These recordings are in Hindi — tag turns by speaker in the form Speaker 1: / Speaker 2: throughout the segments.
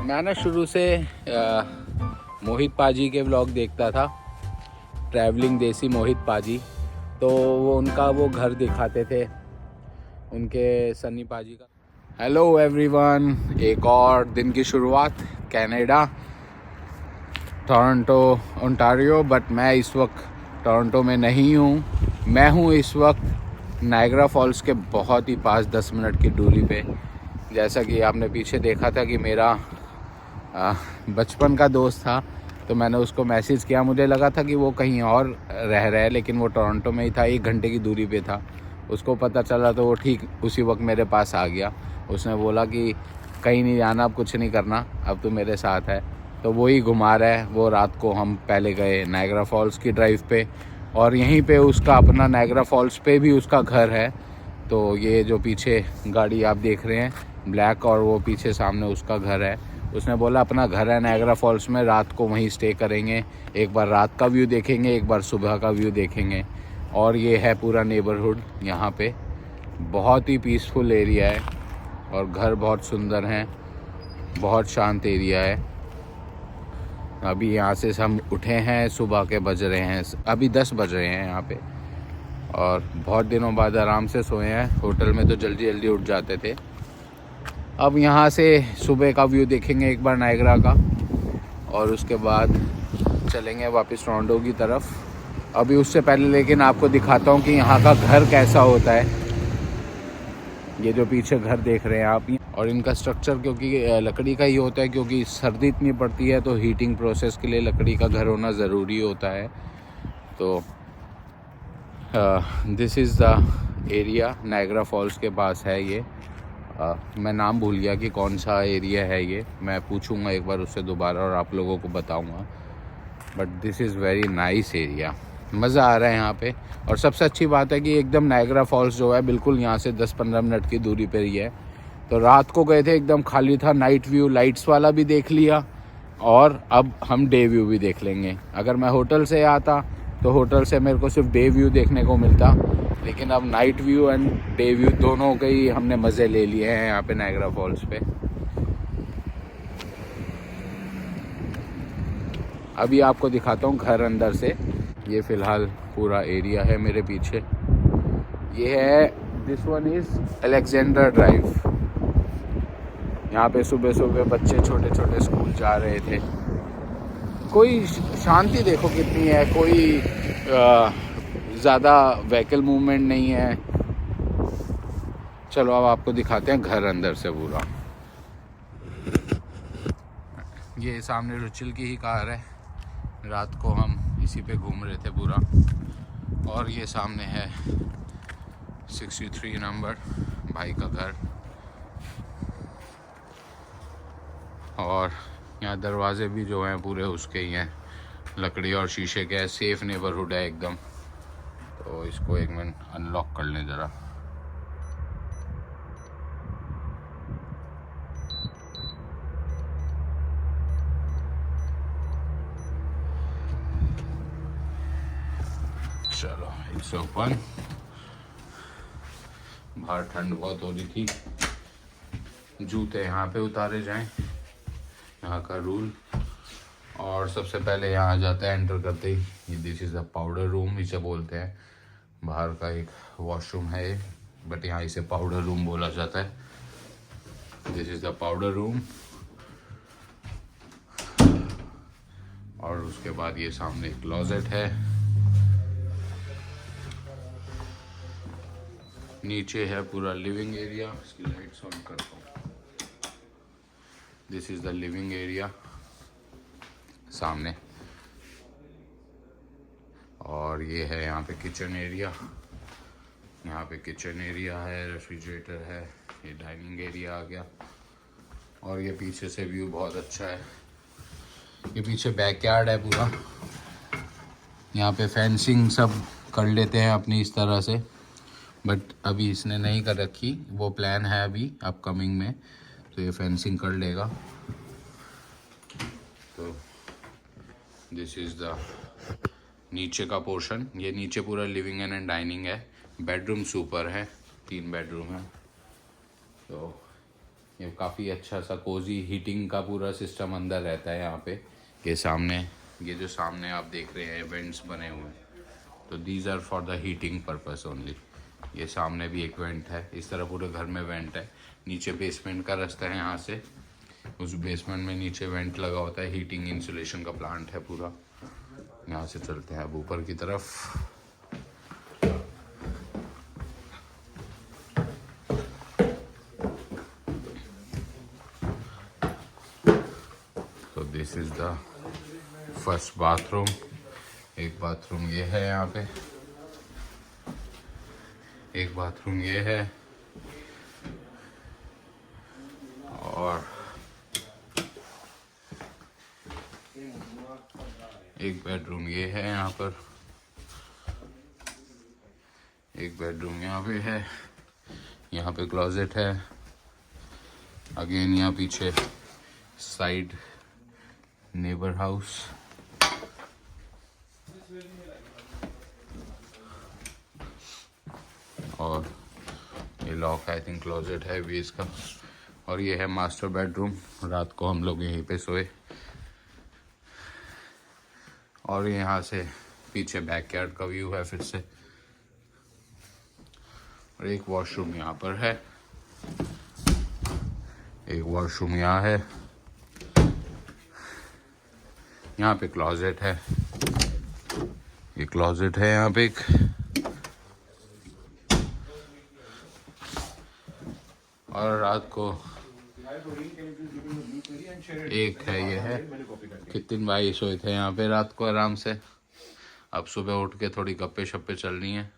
Speaker 1: मैं ना शुरू से मोहित पाजी के व्लॉग देखता था, ट्रैवलिंग देसी मोहित पाजी। तो वो उनका वो घर दिखाते थे, उनके सन्नी पाजी का। हेलो एवरीवन, एक और दिन की शुरुआत कनाडा, टोरंटो ओंटारियो। बट मैं इस वक्त टोरंटो में नहीं हूँ, मैं हूँ इस वक्त नायग्रा फॉल्स के बहुत ही पास 10 मिनट की दूरी पे। जैसा कि आपने पीछे देखा था कि मेरा बचपन का दोस्त था, तो मैंने उसको मैसेज किया। मुझे लगा था कि वो कहीं और रह रहा है, लेकिन वो टोरंटो में ही था, 1 घंटे की दूरी पे था। उसको पता चला तो वो ठीक उसी वक्त मेरे पास आ गया। उसने बोला कि कहीं नहीं जाना, अब कुछ नहीं करना, अब तो मेरे साथ है। तो वो ही घुमा रहा है। वो रात को हम पहले गए नायग्रा फॉल्स की ड्राइव पे, और यहीं पे उसका अपना नायग्रा फॉल्स पे भी उसका घर है। तो ये जो पीछे गाड़ी आप देख रहे हैं ब्लैक, और वो पीछे सामने उसका घर है। उसने बोला अपना घर है नायग्रा फॉल्स में, रात को वहीं स्टे करेंगे, एक बार रात का व्यू देखेंगे, एक बार सुबह का व्यू देखेंगे। और ये है पूरा नेबरहुड यहाँ पे, बहुत ही पीसफुल एरिया है और घर बहुत सुंदर हैं, बहुत शांत एरिया है। अभी यहाँ से हम उठे हैं, सुबह के बज रहे हैं, अभी 10 बज रहे हैं यहाँ पे, और बहुत दिनों बाद आराम से सोए हैं। होटल में तो जल्दी जल्दी उठ जाते थे। अब यहाँ से सुबह का व्यू देखेंगे एक बार नायग्रा का, और उसके बाद चलेंगे वापस टोरंटो की तरफ। अभी उससे पहले लेकिन आपको दिखाता हूँ कि यहाँ का घर कैसा होता है। ये जो पीछे घर देख रहे हैं आप, और इनका स्ट्रक्चर क्योंकि लकड़ी का ही होता है, क्योंकि सर्दी इतनी पड़ती है तो हीटिंग प्रोसेस के लिए लकड़ी का घर होना ज़रूरी होता है। तो this is the area, Niagara false के पास है ये। मैं नाम भूल गया कि कौन सा एरिया है ये, मैं पूछूंगा एक बार उससे दोबारा और आप लोगों को बताऊंगा। But this is very nice area, मज़ा आ रहा है यहाँ पे। और सबसे अच्छी बात है कि एकदम नायग्रा फॉल्स जो है बिल्कुल यहाँ से 10-15 मिनट की दूरी पर ही है। तो रात को गए थे, एकदम खाली था, नाइट व्यू लाइट्स वाला भी देख लिया, और अब हम डे व्यू भी देख लेंगे। अगर मैं होटल से आता तो होटल से मेरे को सिर्फ डे व्यू देखने को मिलता, लेकिन अब night view and day view दोनों के ही हमने मज़े ले लिए हैं यहाँ पे नायग्रा फॉल्स पे। अभी आपको दिखाता हूँ घर अंदर से। ये फ़िलहाल पूरा एरिया है मेरे पीछे। ये है, this one is Alexander drive. यहाँ पे सुबह सुबह बच्चे छोटे छोटे स्कूल जा रहे थे। कोई शांति देखो कितनी है, कोई ज़्यादा व्हीकल मूवमेंट नहीं है। चलो अब आपको दिखाते हैं घर अंदर से पूरा। ये सामने रुचिल की ही कार है, रात को हम इसी पे घूम रहे थे पूरा। और ये सामने है 63 नंबर भाई का घर, और यहाँ दरवाजे भी जो हैं पूरे उसके ही हैं, लकड़ी और शीशे के। सेफ नेबरहुड है एकदम। तो इसको एक मिनट अनलॉक कर लें ज़रा। चलो इट्स ओपन। बाहर ठंड बहुत हो रही थी, जूते यहाँ पे उतारे जाएं, यहाँ का रूल। और सबसे पहले यहाँ आ जाता है एंटर करते ही, this is the powder room इसे बोलते हैं। बाहर का एक वॉशरूम है ये, बट यहाँ इसे पाउडर रूम बोला जाता है। This is the powder room. और उसके बाद ये सामने क्लोजेट है, नीचे है पूरा लिविंग एरिया। इसकी लाइट्स ऑन करता हूँ। This is the living area सामने, और ये है यहाँ पे किचन एरिया। यहाँ पे किचन एरिया है, रेफ्रिजरेटर है, ये डाइनिंग एरिया आ गया। और ये पीछे से व्यू बहुत अच्छा है। ये पीछे बैकयार्ड है पूरा, यहाँ पे फेंसिंग सब कर लेते हैं अपनी इस तरह से, बट अभी इसने नहीं कर रखी, वो प्लान है अभी अपकमिंग में, तो ये फेंसिंग कर लेगा। तो दिस इज़ द नीचे का पोर्शन, ये नीचे पूरा लिविंग एंड डाइनिंग है। बेडरूम्स ऊपर है, 3 बेडरूम है। तो ये काफ़ी अच्छा सा कोजी हीटिंग का पूरा सिस्टम अंदर रहता है यहाँ पे। ये सामने, ये जो सामने आप देख रहे हैं वेंट्स बने हुए हैं, तो these are for the heating purpose only. ये सामने भी एक वेंट है, इस तरह पूरे घर में वेंट है। नीचे बेसमेंट का रास्ता है, यहाँ से उस बेसमेंट में नीचे वेंट लगा होता है, हीटिंग इंसुलेशन का प्लांट है पूरा। यहाँ से चलते हैं अब ऊपर की तरफ। तो this is the first bathroom. एक बाथरूम ये है यहाँ पे, एक बाथरूम ये है, और एक बेडरूम ये है यहाँ पर, एक बेडरूम यहाँ पे है। यहाँ पे क्लोजेट है। अगेन यहाँ पीछे साइड नेबर हाउस। और ये लॉक आई थिंक क्लोजेट है भी इसका। और ये है मास्टर बेडरूम। रात को हम लोग यहीं पे सोए। और यहाँ से पीछे बैकयार्ड का व्यू है फिर से। और एक वॉशरूम यहाँ पर है, एक वॉशरूम यहाँ है। यहाँ पे क्लोजेट है, ये क्लोजेट है यहाँ पे एक। और रात को एक है, ये है। कितने भाई सोए थे यहाँ पे रात को आराम से। अब सुबह उठ के थोड़ी गप्पे शप्पे चलनी है।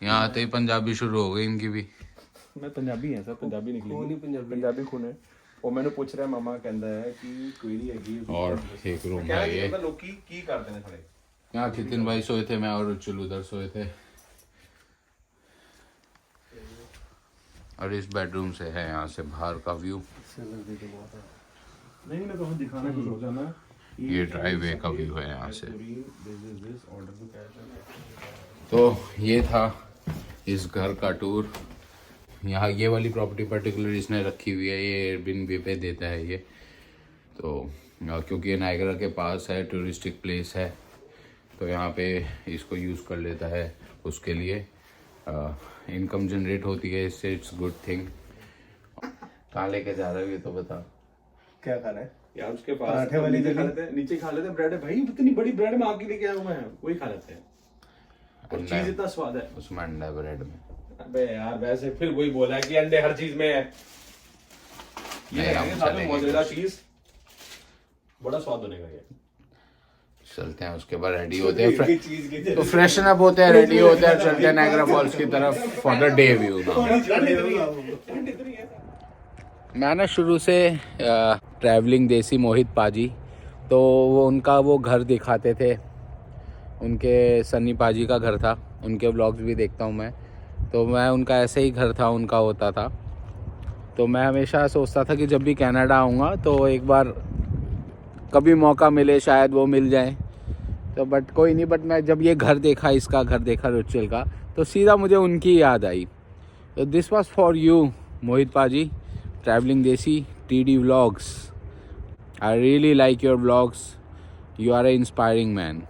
Speaker 1: यहाँ आते ही पंजाबी शुरू हो गई इनकी भी।
Speaker 2: मैं पंजाबी है सर, पंजाबी निकली, पंजाबी खून है। और मैंने पूछ रहा है, मामा कहता है कि कोई नहीं है।
Speaker 1: और एक रूम है ये।
Speaker 2: लोग की करते हैं थोड़े।
Speaker 1: यहाँ कितने भाई सोए थे, मैं और उच्चल उधर सोए थे। और इस बेडरूम से है यहाँ से बाहर का व्यू।
Speaker 2: नहीं मैं तो दिखाना कुछ हो जाना।
Speaker 1: ये ड्राइववे का व्यू है यहाँ से। तो ये था इस घर का टूर। यहाँ ये वाली प्रॉपर्टी पर्टिकुलर इसने रखी हुई है, ये एयरबिनबी पे देता है ये। तो क्योंकि ये नायग्रा के पास है, टूरिस्टिक प्लेस है, तो यहाँ पे इसको यूज़ कर लेता है उसके लिए। इनकम जनरेट होती है इससे, इट्स गुड थिंग। कहाँ लेके जा रहे हो ये तो बता।
Speaker 2: क्या खा रहा है यार? उसके पास पराठे वाली जगह लेते हैं, नीचे खा लेते हैं। ब्रेड है भाई, इतनी बड़ी ब्रेड में आके लेके आया हूँ मैं, वही खा लेते हैं। और चीज इतना स्वाद है
Speaker 1: उसमें, अंडा ब्रेड में।
Speaker 2: अबे यार वैसे फिर वही बोला है कि अंडे हर चीज में है। ये साथ में मोज़रेला चीज बड़ा स्वाद बनेगा ये।
Speaker 1: चलते हैं, उसके बाद रेडी होते हैं, तो फ्रेशन अप होते हैं, रेडी होते हैं, चलते हैं नायग्रा फॉल्स की तरफ फॉर द डे व्यू। मैं ना शुरू से ट्रैवलिंग देसी मोहित पाजी, तो वो उनका वो घर दिखाते थे, उनके सन्नी पाजी का घर था। उनके व्लॉग्स भी देखता हूँ मैं, तो मैं उनका ऐसे ही घर था, उनका होता था। तो मैं हमेशा सोचता था कि जब भी कनाडा आऊँगा तो एक बार कभी मौका मिले, शायद वो मिल जाए। तो बट कोई नहीं, बट मैं जब ये घर देखा, इसका घर देखा रुचिल का, तो सीधा मुझे उनकी याद आई। तो this was for you Mohit paaji, traveling desi TD vlogs. I really like your vlogs, you are a inspiring man.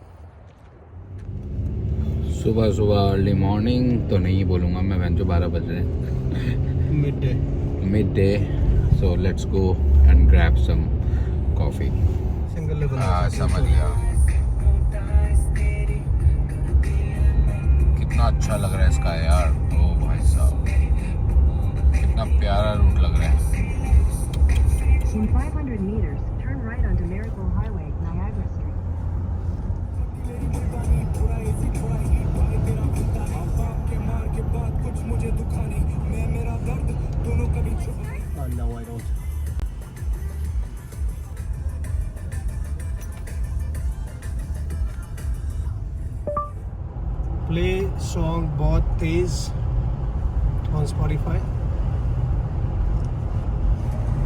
Speaker 1: सुबह सुबह अर्ली मॉर्निंग तो नहीं बोलूँगा मैं जो 12 बज रहे हैं, mid day. So let's go and grab some coffee. समझ गया। कितना अच्छा लग रहा है इसका यार। ओ भाई साहब, कितना प्यारा रूट लग रहा है।
Speaker 3: In 500 meters, turn right onto Miracle Highway, Niagara Street.
Speaker 2: No, I don't.
Speaker 4: Play song बहुत तेज ऑन स्पॉटिफाई।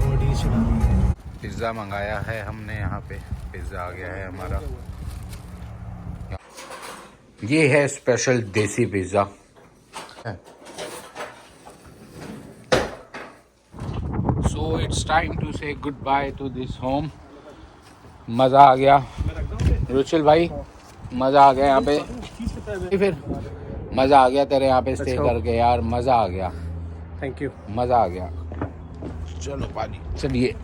Speaker 4: बॉडी चला रही है।
Speaker 1: पिज़्ज़ा मंगाया है हमने, यहाँ पे पिज़्ज़ा आ गया है हमारा। ये है special desi pizza. So it's time to say goodbye to this home. मज़ा आ गया रुचिल भाई, मज़ा आ गया यहाँ पे, फिर मज़ा आ गया तेरे यहाँ पे स्टे करके यार, मज़ा आ गया,
Speaker 4: थैंक यू।
Speaker 1: मज़ा आ गया। चलो पानी, चलिए।